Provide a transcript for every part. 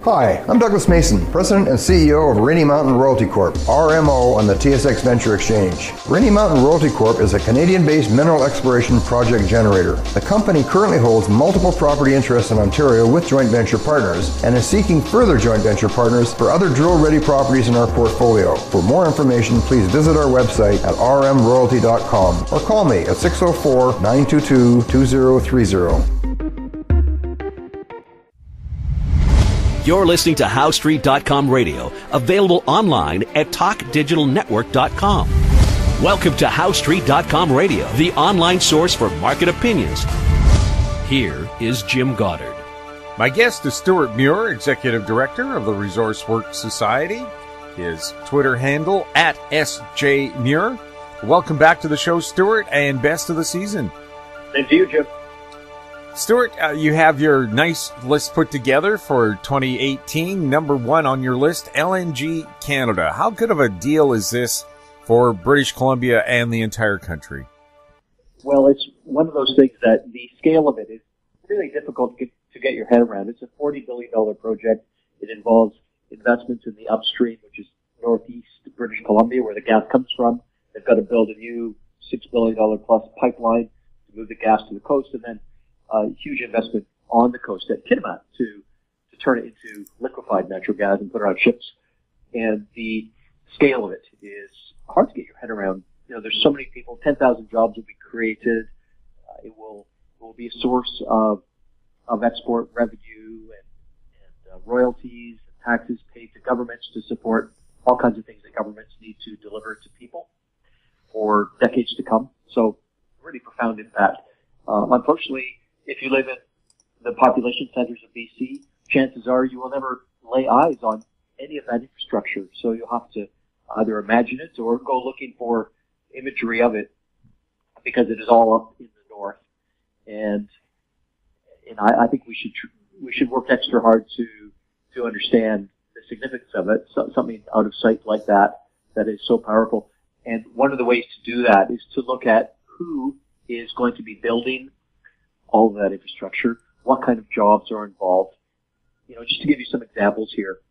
Hi, I'm Douglas Mason, President and CEO of Rainy Mountain Royalty Corp., RMO, on the TSX Venture Exchange. Rainy Mountain Royalty Corp. is a Canadian-based mineral exploration project generator. The company currently holds multiple property interests in Ontario with joint venture partners and is seeking further joint venture partners for other drill-ready properties in our portfolio. For more information, please visit our website at rmroyalty.com or call me at 604-922-2030. You're listening to HowStreet.com radio, available online at TalkDigitalNetwork.com. Welcome to HowStreet.com radio, the online source for market opinions. Here is Jim Goddard. My guest is Stewart Muir, Executive Director of the Resource Works Society. His Twitter handle, at SJMuir. Welcome back to the show, Stewart, and best of the season. Thank you, Jim. Stuart, you have your nice list put together for 2018. Number one on your list, LNG Canada. How good of a deal is this for British Columbia and the entire country? Well, it's one of those things that the scale of it is really difficult to get your head around. It's a $40 billion project. It involves investments in the upstream, which is northeast British Columbia, where the gas comes from. They've got to build a new $6 billion plus pipeline to move the gas to the coast, and then a huge investment on the coast at Kitimat to turn it into liquefied natural gas and put it on ships. And the scale of it is hard to get your head around. You know, there's so many people, 10,000 jobs will be created. It will be a source of export revenue and royalties and taxes paid to governments to support all kinds of things that governments need to deliver to people for decades to come. So really profound impact. Unfortunately, if you live in the population centers of BC, chances are you will never lay eyes on any of that infrastructure. So you'll have to either imagine it or go looking for imagery of it, because it is all up in the north. And I think we should work extra hard to understand the significance of it. Something out of sight like that is so powerful. And one of the ways to do that is to look at who is going to be building all of that infrastructure, what kind of jobs are involved. You know, just to give you some examples here,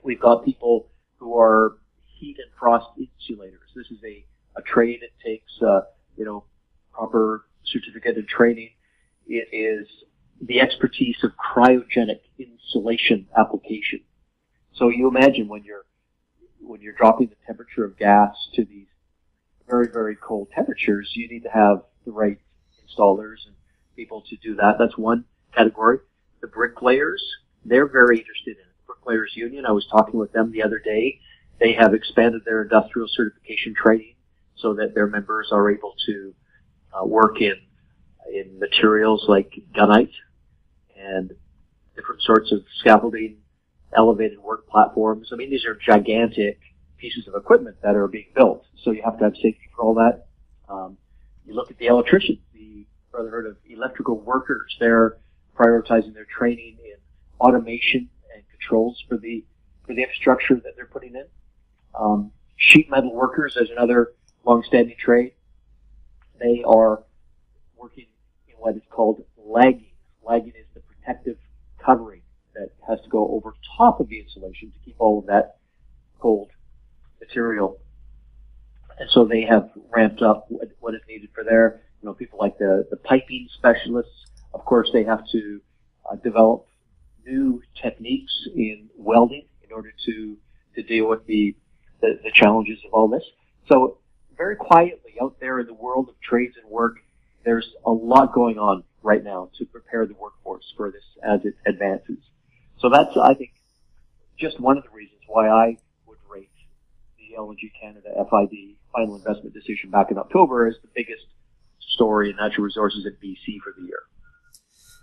we've got people who are heat and frost insulators. This is a trade that takes, proper certificate and training. It is the expertise of cryogenic insulation application. So you imagine when you're dropping the temperature of gas to these very, very cold temperatures, you need to have the right installers and people to do that. That's one category. The bricklayers, they're very interested in it. The Bricklayers Union, I was talking with them the other day. They have expanded their industrial certification training so that their members are able to work in materials like gunite and different sorts of scaffolding, elevated work platforms. I mean, these are gigantic pieces of equipment that are being built, so you have to have safety for all that. You look at the electricians, the Brotherhood of Electrical Workers. They're prioritizing their training in automation and controls for the infrastructure that they're putting in. Sheet metal workers is another long-standing trade. They are working in what is called lagging. Lagging is the protective covering that has to go over top of the insulation to keep all of that cold material. And so they have ramped up what is needed for their, people like the piping specialists. Of course, they have to develop new techniques in welding in order to deal with the challenges of all this. So very quietly out there in the world of trades and work, there's a lot going on right now to prepare the workforce for this as it advances. So that's, I think, just one of the reasons why I would rate the LNG Canada FID final investment decision back in October as the biggest story in natural resources in BC for the year.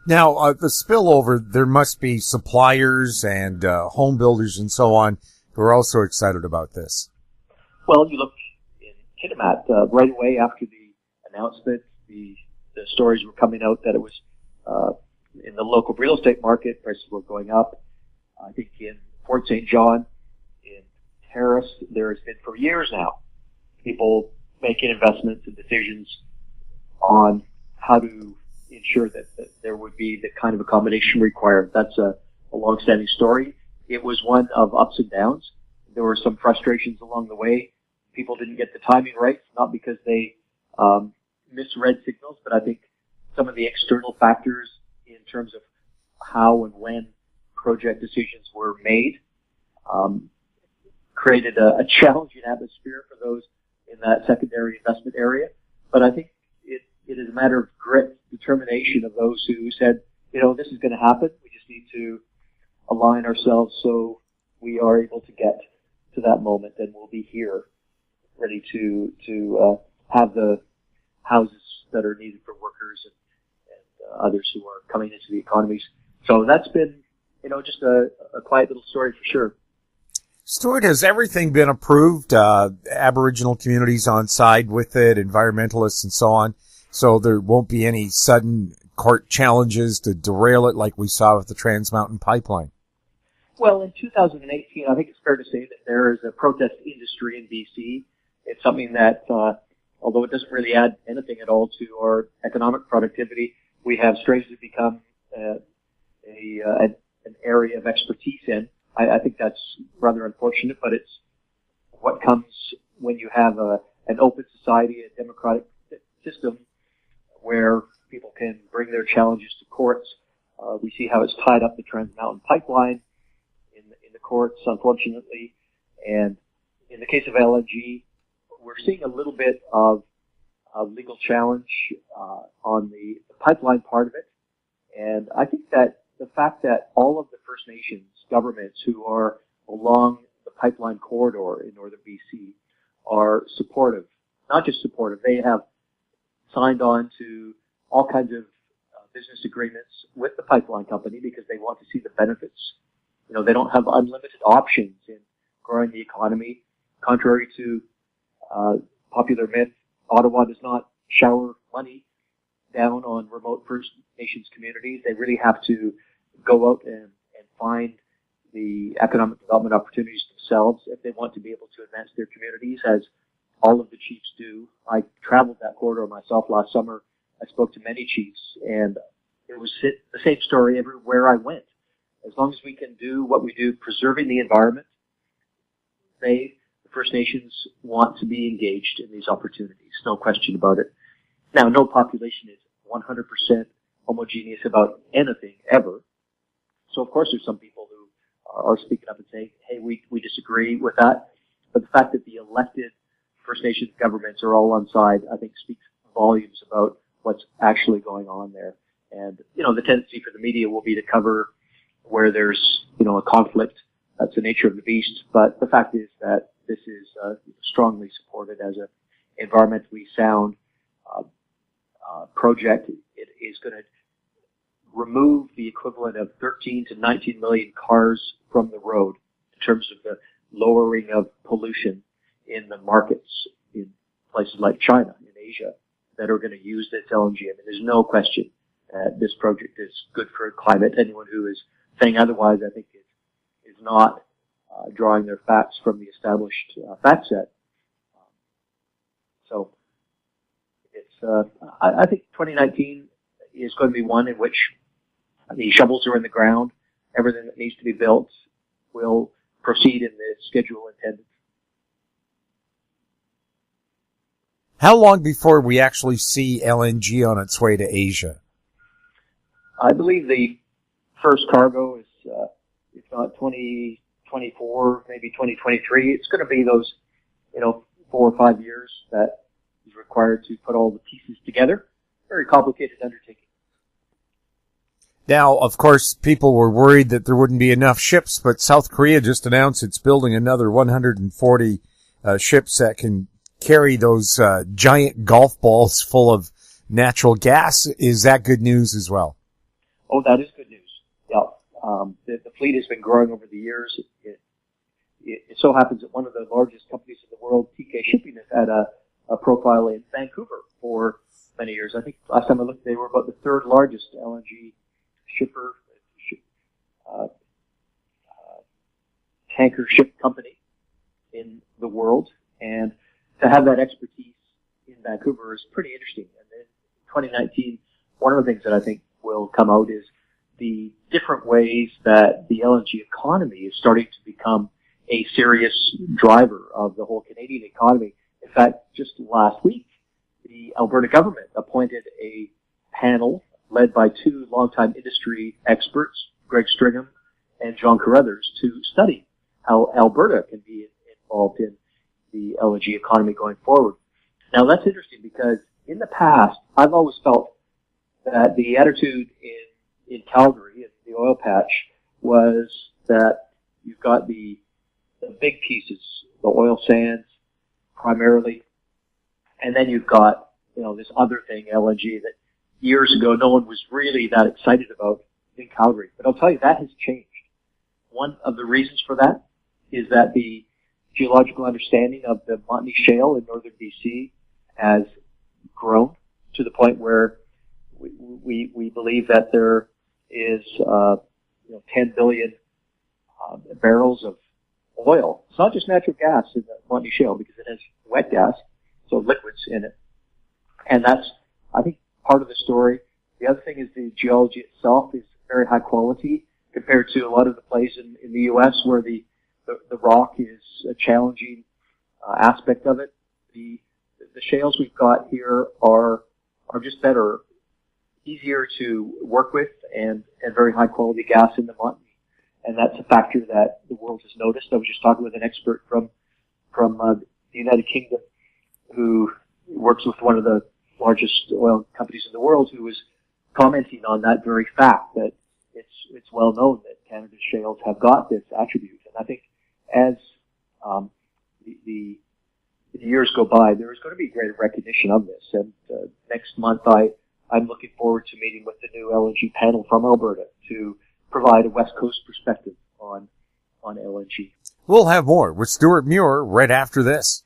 Now, the spillover, there must be suppliers and home builders and so on who are also excited about this. Well, you look in Kitimat, right away after the announcement, the stories were coming out that it was in the local real estate market, prices were going up. I think in Fort St. John, in Terrace, there has been for years now people making investments and decisions on how to ensure that there would be the kind of accommodation required. That's a long-standing story. It was one of ups and downs. There were some frustrations along the way. People didn't get the timing right, not because they misread signals, but I think some of the external factors in terms of how and when project decisions were made created a challenging atmosphere for those in that secondary investment area. But I think it is a matter of grit, determination of those who said, this is going to happen. We just need to align ourselves so we are able to get to that moment, and we'll be here ready to have the houses that are needed for workers and others who are coming into the economies. So that's been, just a quiet little story for sure. Stuart, has everything been approved? Aboriginal communities on side with it, environmentalists and so on, so there won't be any sudden court challenges to derail it like we saw with the Trans Mountain Pipeline? Well, in 2018, I think it's fair to say that there is a protest industry in BC. It's something that, although it doesn't really add anything at all to our economic productivity, we have strangely become an area of expertise in. I think that's rather unfortunate, but it's what comes when you have an open society, a democratic system where people can bring their challenges to courts. We see how it's tied up the Trans Mountain Pipeline in the courts, unfortunately. And in the case of LNG, we're seeing a little bit of legal challenge on the pipeline part of it. And I think that the fact that all of the First Nations governments who are along the pipeline corridor in northern BC are supportive, not just supportive, they have signed on to all kinds of business agreements with the pipeline company because they want to see the benefits. They don't have unlimited options in growing the economy. Contrary to popular myth, Ottawa does not shower money down on remote First Nations communities. They really have to go out and find the economic development opportunities themselves if they want to be able to advance their communities, as all of the chiefs do. I traveled that corridor myself last summer. I spoke to many chiefs, and it was the same story everywhere I went. As long as we can do what we do, preserving the environment, the First Nations, want to be engaged in these opportunities, no question about it. Now, no population is 100% homogeneous about anything, ever. So, of course, there's some people who are speaking up and saying, hey, we disagree with that. But the fact that the elected First Nations governments are all on side, I think, speaks volumes about what's actually going on there. And, the tendency for the media will be to cover where there's, a conflict. That's the nature of the beast. But the fact is that this is strongly supported as an environmentally sound project. It is going to remove the equivalent of 13 to 19 million cars from the road in terms of the lowering of pollution in the markets in places like China, in Asia, that are going to use this LNG. I mean, there's no question that this project is good for climate. Anyone who is saying otherwise, I think, is not drawing their facts from the established fact set. So it's, I think 2019 is going to be one in which the shovels are in the ground. Everything that needs to be built will proceed in the schedule intended. How long before we actually see LNG on its way to Asia? I believe the first cargo is, if not 2024, maybe 2023. It's going to be those, 4 or 5 years that is required to put all the pieces together. Very complicated undertaking. Now, of course, people were worried that there wouldn't be enough ships, but South Korea just announced it's building another 140 ships that can carry those giant golf balls full of natural gas. Is that good news as well? Oh, that is good news. Yeah. The fleet has been growing over the years. It so happens that one of the largest companies in the world, TK Shipping, has had a profile in Vancouver for many years. I think last time I looked, they were about the third largest LNG tanker ship company in the world. And to have that expertise in Vancouver is pretty interesting. And in 2019, one of the things that I think will come out is the different ways that the LNG economy is starting to become a serious driver of the whole Canadian economy. In fact, just last week, the Alberta government appointed a panel led by two longtime industry experts, Greg Stringham and John Carruthers, to study how Alberta can be involved in the LNG economy going forward. Now, that's interesting because in the past, I've always felt that the attitude in Calgary, in the oil patch, was that you've got the big pieces, the oil sands primarily, and then you've got, this other thing, LNG, that years ago no one was really that excited about in Calgary. But I'll tell you, that has changed. One of the reasons for that is that the geological understanding of the Montney Shale in northern BC has grown to the point where we believe that there is 10 billion barrels of oil. It's not just natural gas in the Montney Shale because it has wet gas, so liquids in it. And that's, I think, part of the story. The other thing is the geology itself is very high quality compared to a lot of the places in the U.S. where the rock is a challenging aspect of it. The shales we've got here are just better, easier to work with, and very high quality gas in the Montney. And that's a factor that the world has noticed. I was just talking with an expert from the United Kingdom who works with one of the largest oil companies in the world, who was commenting on that very fact, that it's well known that Canada's shales have got this attribute. And I think as the years go by, there is going to be greater recognition of this. And next month, I'm looking forward to meeting with the new LNG panel from Alberta to provide a West Coast perspective on LNG. We'll have more with Stewart Muir right after this.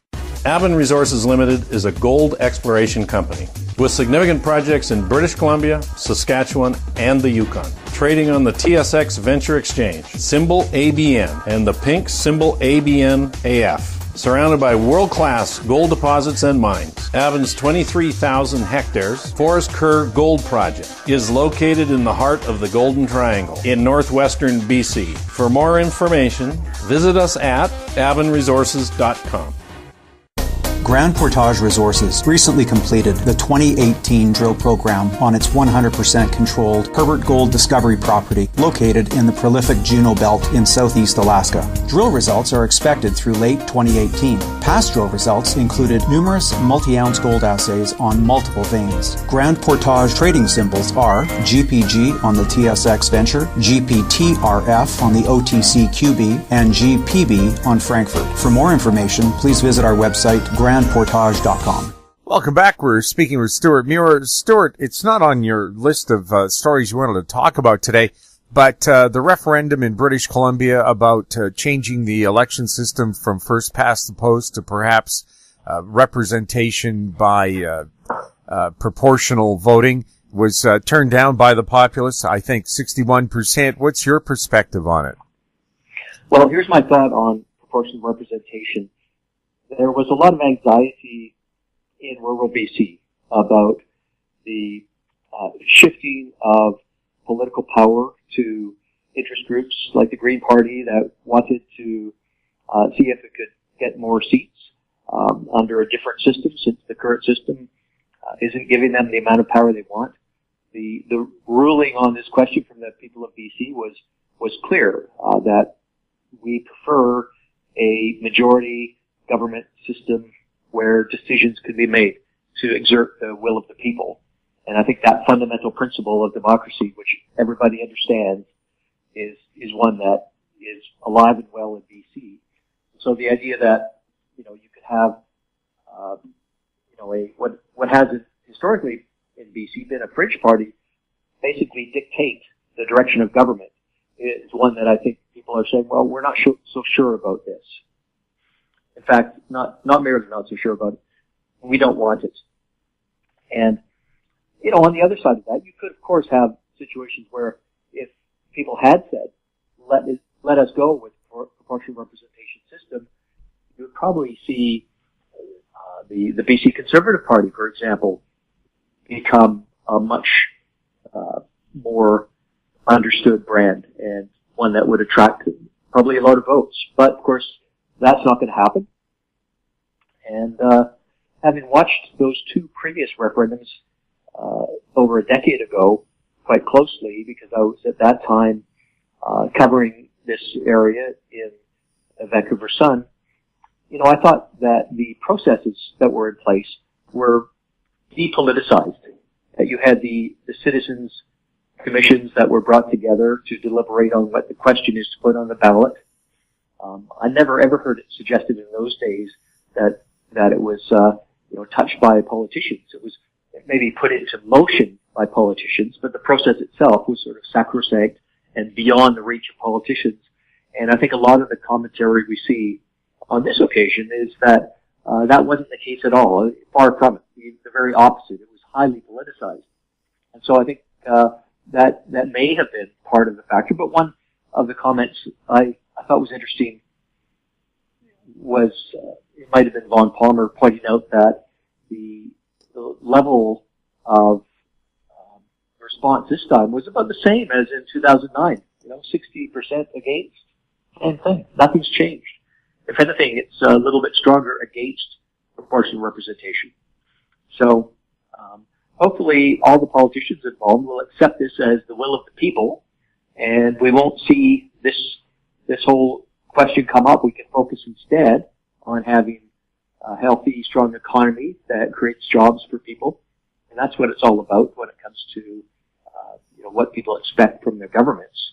Avon Resources Limited is a gold exploration company with significant projects in British Columbia, Saskatchewan, and the Yukon. Trading on the TSX Venture Exchange, symbol ABN, and the pink symbol ABN-AF. Surrounded by world-class gold deposits and mines, Avon's 23,000 hectares Forest Kerr Gold Project is located in the heart of the Golden Triangle in northwestern BC. For more information, visit us at avonresources.com. Grand Portage Resources recently completed the 2018 drill program on its 100% controlled Herbert Gold Discovery property located in the prolific Juneau Belt in southeast Alaska. Drill results are expected through late 2018. Past drill results included numerous multi-ounce gold assays on multiple veins. Grand Portage trading symbols are GPG on the TSX Venture, GPTRF on the OTCQB, and GPB on Frankfurt. For more information, please visit our website, grandportage.com. Welcome back. We're speaking with Stewart Muir. Stewart, it's not on your list of stories you wanted to talk about today, but the referendum in British Columbia about changing the election system from first past the post to perhaps representation by proportional voting was turned down by the populace, I think 61%. What's your perspective on it? Well, here's my thought on proportional representation. There was a lot of anxiety in rural BC about the shifting of political power to interest groups like the Green Party that wanted to see if it could get more seats under a different system, since the current system isn't giving them the amount of power they want. The ruling on this question from the people of BC was clear, that we prefer a majority government system where decisions could be made to exert the will of the people. And I think that fundamental principle of democracy, which everybody understands, is one that is alive and well in BC. So the idea that, you could have, what has historically in BC been a fringe party basically dictate the direction of government is one that I think people are saying, well, we're not so sure about this. In fact, not merely not so sure about it, we don't want it. And, on the other side of that, you could, of course, have situations where if people had said, let us go with proportional representation system, you would probably see the BC Conservative Party, for example, become a much more understood brand and one that would attract probably a lot of votes. But of course, that's not going to happen. And having watched those two previous referendums over a decade ago quite closely, because I was at that time covering this area in Vancouver Sun, I thought that the processes that were in place were depoliticized. That you had the citizens' commissions that were brought together to deliberate on what the question is to put on the ballot. I never ever heard it suggested in those days that it was touched by politicians. It was maybe put into motion by politicians, but the process itself was sort of sacrosanct and beyond the reach of politicians. And I think a lot of the commentary we see on this occasion is that that wasn't the case at all. Far from it. The very opposite. It was highly politicized. And so I think that may have been part of the factor. But one of the comments I thought was interesting was it might have been Vaughn Palmer pointing out that the level of response this time was about the same as in 2009. 60% against, same thing. Nothing's changed. If anything, it's a little bit stronger against proportional representation. So hopefully all the politicians involved will accept this as the will of the people, and we won't see this whole question come up. We can focus instead on having a healthy, strong economy that creates jobs for people, and that's what it's all about when it comes to what people expect from their governments.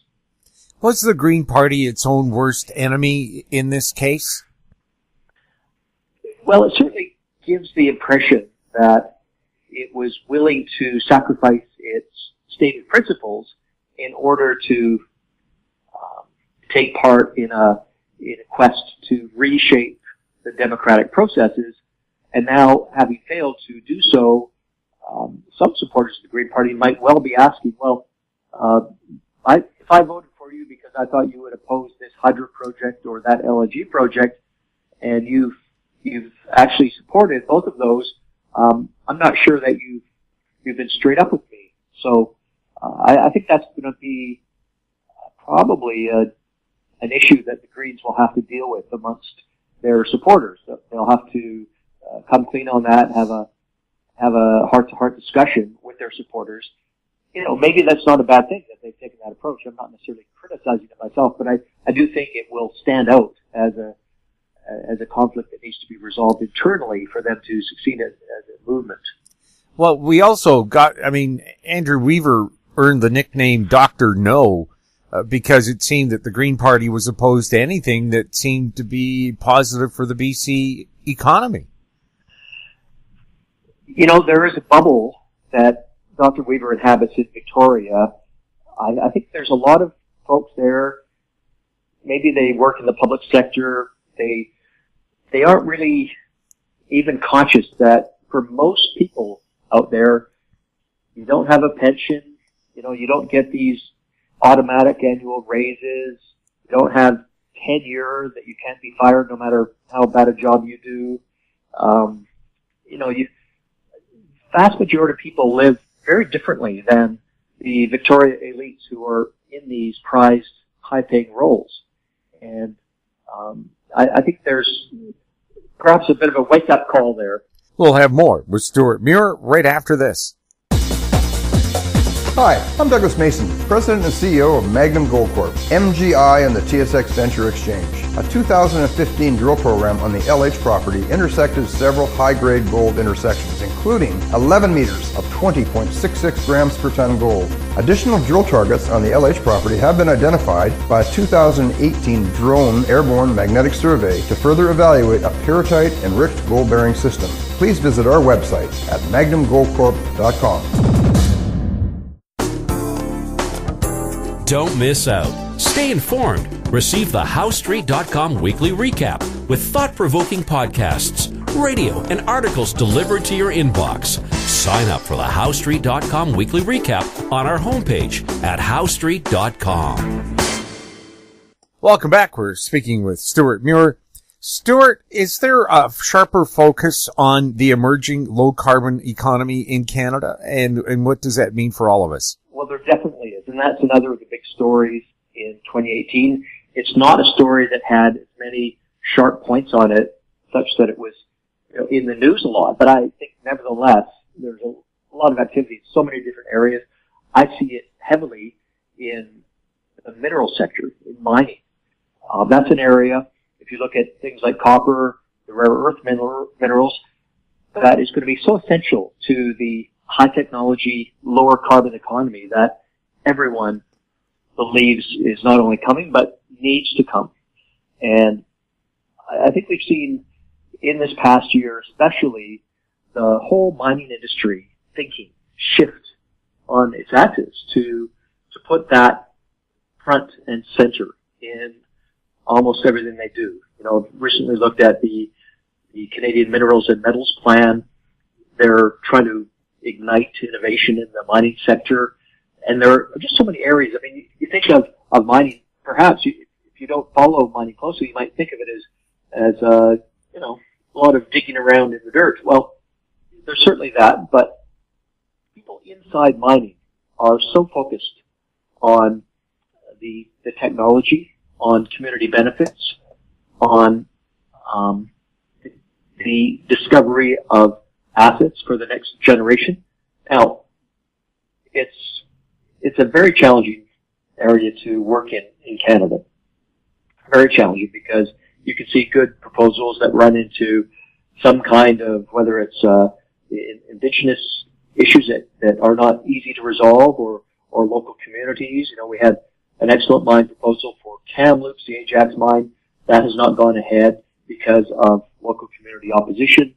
Was the Green Party its own worst enemy in this case? Well, it certainly gives the impression that it was willing to sacrifice its stated principles in order to take part in a quest to reshape the democratic processes. And now, having failed to do so, some supporters of the Green Party might well be asking, well, if I voted for you because I thought you would oppose this hydro project or that LNG project, and you've actually supported both of those, I'm not sure that you've been straight up with me. So I think that's going to be probably an issue that the Greens will have to deal with amongst their supporters. They'll have to come clean on that, have a heart-to-heart discussion with their supporters. Maybe that's not a bad thing that they've taken that approach. I'm not necessarily criticizing it myself, but I do think it will stand out as a conflict that needs to be resolved internally for them to succeed as a movement. Well, we also got, Andrew Weaver earned the nickname Dr. No because it seemed that the Green Party was opposed to anything that seemed to be positive for the BC economy. There is a bubble that Dr. Weaver inhabits in Victoria. I think there's a lot of folks there. Maybe they work in the public sector. They aren't really even conscious that for most people out there, you don't have a pension. You don't get these automatic annual raises. You don't have tenure that you can't be fired no matter how bad a job you do. Vast majority of people live very differently than the Victoria elites who are in these prized, high-paying roles. And I think there's perhaps a bit of a wake-up call there. We'll have more with Stewart Muir right after this. Hi, I'm Douglas Mason, President and CEO of Magnum Gold Corp, MGI and the TSX Venture Exchange. A 2015 drill program on the LH property intersected several high-grade gold intersections, including 11 meters of 20.66 grams per ton gold. Additional drill targets on the LH property have been identified by a 2018 drone airborne magnetic survey to further evaluate a pyrrhotite-enriched gold-bearing system. Please visit our website at magnumgoldcorp.com. Don't miss out. Stay informed. Receive the HowStreet.com weekly recap with thought-provoking podcasts, radio, and articles delivered to your inbox. Sign up for the HowStreet.com weekly recap on our homepage at HowStreet.com. Welcome back. We're speaking with Stewart Muir. Stewart, is there a sharper focus on the emerging low-carbon economy in Canada, and what does that mean for all of us? Well, there definitely is. And and that's another of the big stories in 2018. It's not a story that had as many sharp points on it, such that it was in the news a lot. But I think, nevertheless, there's a lot of activity in so many different areas. I see it heavily in the mineral sector, in mining. That's an area, if you look at things like copper, the rare earth minerals, that is going to be so essential to the high technology, lower carbon economy that everyone believes is not only coming, but needs to come. And I think we've seen in this past year, especially, the whole mining industry thinking shift on its axis to put that front and center in almost everything they do. I've recently looked at the Canadian Minerals and Metals Plan. They're trying to ignite innovation in the mining sector, and there are just so many areas. I mean, you think of mining, perhaps if you don't follow mining closely, you might think of it as a lot of digging around in the dirt. Well, there's certainly that, but people inside mining are so focused on the technology, on community benefits, on the discovery of assets for the next generation. Now, it's a very challenging area to work in Canada. Very challenging because you can see good proposals that run into some kind of, whether it's indigenous issues that are not easy to resolve, or local communities. We had an excellent mine proposal for Kamloops, the Ajax mine. That has not gone ahead because of local community opposition.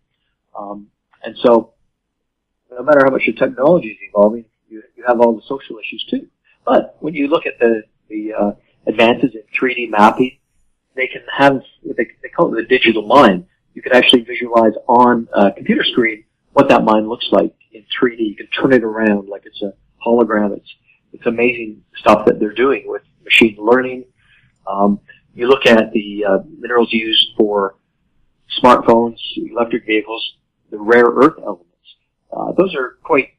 And so, no matter how much the technology is evolving, you have all the social issues too. But when you look at the advances in 3D mapping, they can have, they call it the digital mine. You can actually visualize on a computer screen what that mine looks like in 3D. You can turn it around like it's a hologram. It's amazing stuff that they're doing with machine learning. You look at the minerals used for smartphones, electric vehicles, the rare earth elements. Those are quite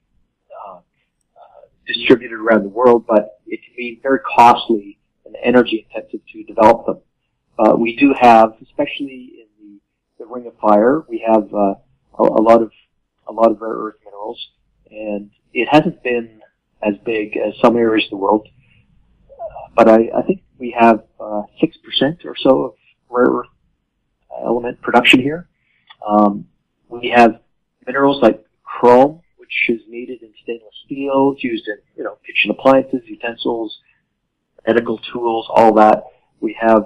distributed around the world, but it can be very costly and energy intensive to develop them. We do have, especially in the Ring of Fire, we have a lot of rare earth minerals, and it hasn't been as big as some areas of the world, but I think we have 6% or so of rare earth element production here. We have minerals like chrome, which is needed in stainless steel. It's used in kitchen appliances, utensils, medical tools, all that. We have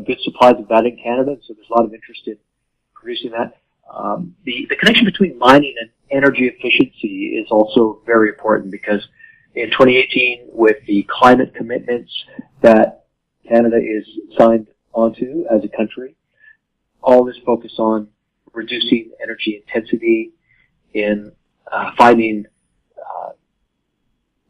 good supplies of that in Canada, so there's a lot of interest in producing that. The connection between mining and energy efficiency is also very important, because in 2018, with the climate commitments that Canada is signed onto as a country, all this focus on reducing energy intensity, in finding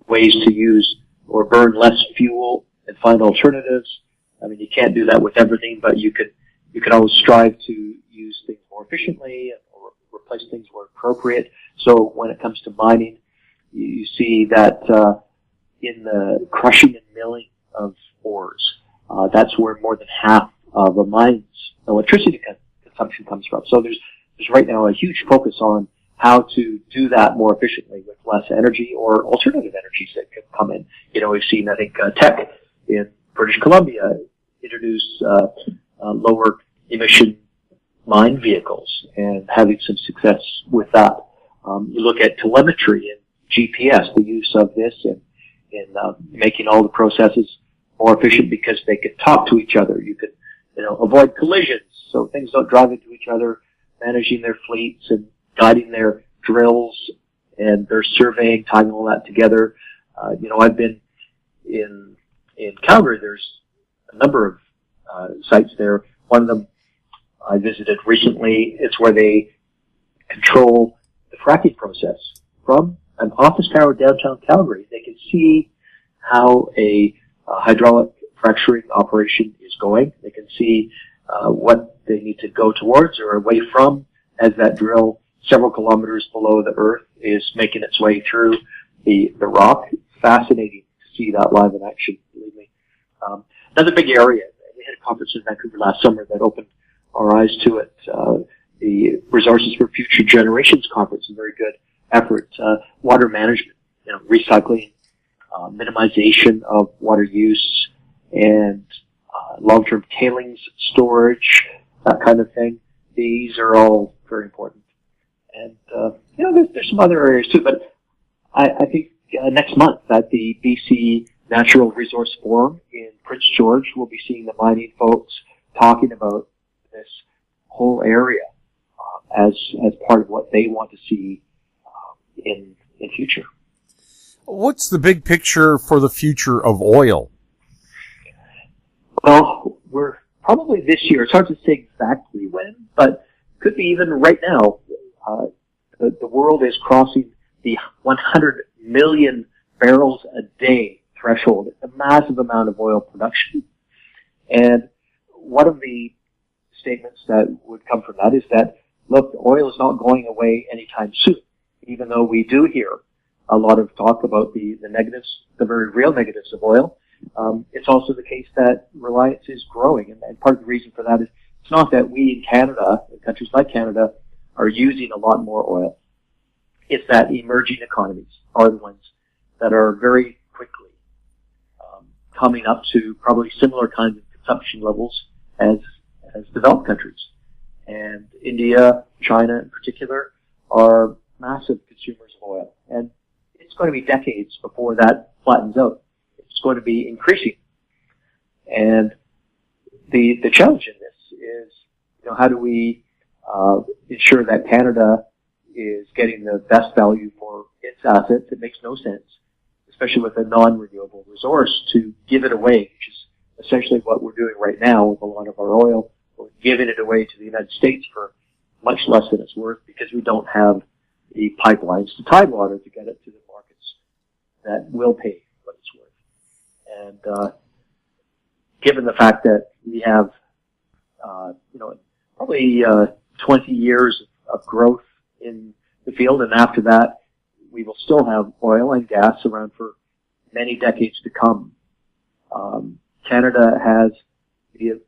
ways to use or burn less fuel and find alternatives. I mean, you can't do that with everything, but you can always strive to use things more efficiently or replace things where appropriate. So when it comes to mining, you see that in the crushing and milling of ores, that's where more than half of a mine's electricity consumption comes from. So there's right now a huge focus on how to do that more efficiently with less energy or alternative energies that could come in. We've seen, I think, Teck in British Columbia introduce lower emission mine vehicles and having some success with that. You look at telemetry and GPS, the use of this in making all the processes more efficient because they could talk to each other. You could, avoid collisions so things don't drive into each other, managing their fleets and guiding their drills and their surveying, tying all that together. I've been in Calgary. There's a number of sites there. One of them I visited recently. It's where they control the fracking process from an office tower downtown Calgary. They can see how a hydraulic fracturing operation is going. They can see what they need to go towards or away from as that drill several kilometers below the earth is making its way through the rock. Fascinating to see that live in action, believe me. Another big area, we had a conference in Vancouver last summer that opened our eyes to it. The Resources for Future Generations Conference, a very good effort. Water management, recycling, minimization of water use, and long-term tailings storage, that kind of thing. These are all very important. And, there's some other areas too, but I think next month at the BC Natural Resource Forum in Prince George, we'll be seeing the mining folks talking about this whole area as part of what they want to see in future. What's the big picture for the future of oil? Well, we're probably this year. It's hard to say exactly when, but could be even right now. The world is crossing the 100 million barrels a day threshold. It's a massive amount of oil production. And one of the statements that would come from that is that, look, oil is not going away anytime soon, even though we do hear a lot of talk about the negatives, the very real negatives of oil. It's also the case that reliance is growing. And part of the reason for that is it's not that we in Canada, in countries like Canada, are using a lot more oil. It's that emerging economies are the ones that are very quickly coming up to probably similar kinds of consumption levels as developed countries. And India, China in particular, are massive consumers of oil. And it's going to be decades before that flattens out. It's going to be increasing. And the challenge in this is, how do we ensure that Canada is getting the best value for its assets? It makes no sense, especially with a non-renewable resource, to give it away, which is essentially what we're doing right now with a lot of our oil. We're giving it away to the United States for much less than it's worth because we don't have the pipelines to Tidewater to get it to the markets that will pay what it's worth. And given the fact that we have, probably 20 years of growth in the field, and after that, we will still have oil and gas around for many decades to come. Canada has the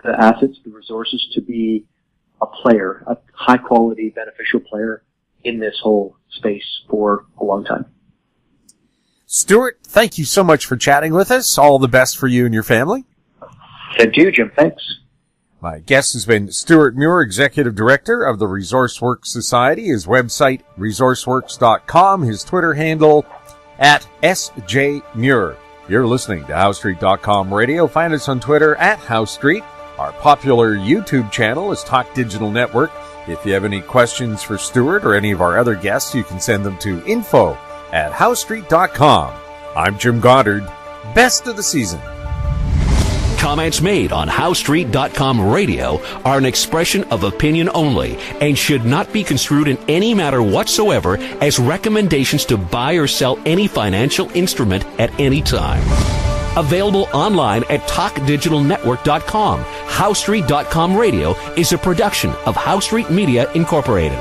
assets, the resources to be a player, a high-quality, beneficial player in this whole space for a long time. Stewart, thank you so much for chatting with us. All the best for you and your family. Same to you, Jim. Thanks. My guest has been Stewart Muir, Executive Director of the ResourceWorks Society. His website, resourceworks.com. His Twitter handle, @SJMuir. You're listening to HowStreet.com radio. Find us on Twitter @HowStreet. Our popular YouTube channel is Talk Digital Network. If you have any questions for Stewart or any of our other guests, you can send them to info@HowStreet.com. I'm Jim Goddard. Best of the season. Comments made on HowStreet.com radio are an expression of opinion only and should not be construed in any matter whatsoever as recommendations to buy or sell any financial instrument at any time. Available online at TalkDigitalNetwork.com. HowStreet.com radio is a production of HowStreet Media Incorporated.